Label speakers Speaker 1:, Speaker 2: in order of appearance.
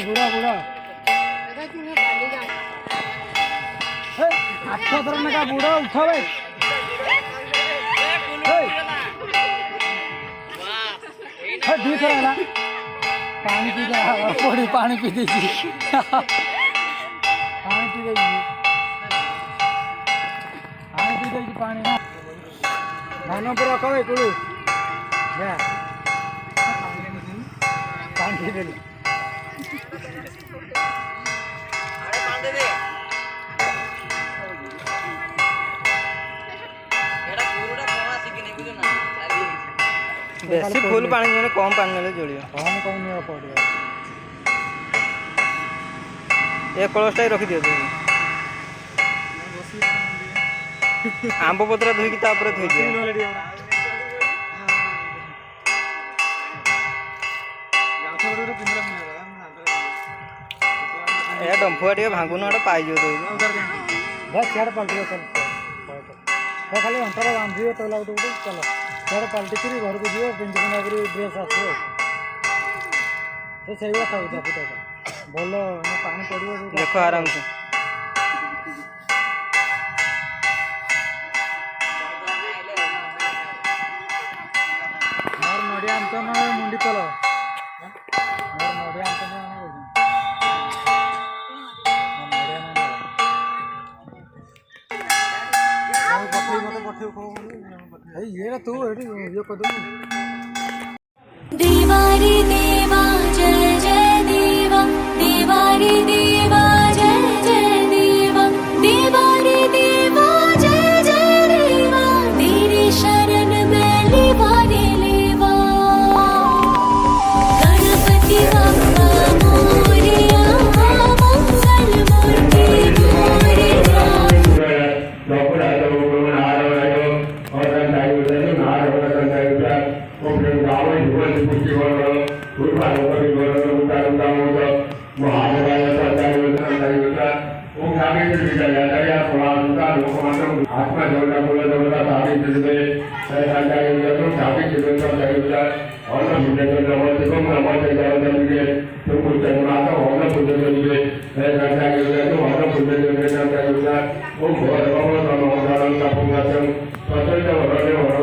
Speaker 1: बुढ़ा बुढ़ा बुढ़ा अच्छा तरह का बुढ़ा उठा भाई दी थोड़ा ना पानी पी जा पड़ी पानी पी दीजिए पानी पी देगी पानी ना धान पर रख कुड़ू पानी दे
Speaker 2: बेसी फुल पानी में कम पानी में जोड़ियो
Speaker 1: कम कम नहीं पड़े
Speaker 2: एक कलश रखी दियो आंब पत्र धोईकी तापर थई दियो ए डंफुआ टे भांगुन गोटे पाइजो
Speaker 1: बस सियाड़ पलटि चल खाली अंतर बांधिए तो लगे चलो सियाड़ पलटिक घर को जीव पिंधि पिंधा कर ड्रेस आसो से भल पानी पड़ो
Speaker 2: देख आराम से
Speaker 1: मोर नड़िया अंतन मुंडी चल मोर नड़िया अंतन ये तू ये कदम
Speaker 3: देवारी देवा जय जय देवा देवारी देवा जय जय देवा देवारी देवा जय जय देवा तेरे शरण में लेवारे लेवा गणपति बप्पा मोरया मंगल मूर्ति मोरया
Speaker 4: आत्मा देवता कुल देवता साबित अन्न पुण्य नमस्ते नमस्ते जगदम्बिके तुम पुण्यमाता अन्न पुण्य अन्न पुण्य ओम भगवत नमोदानं तपोंगतं स्वतंत्र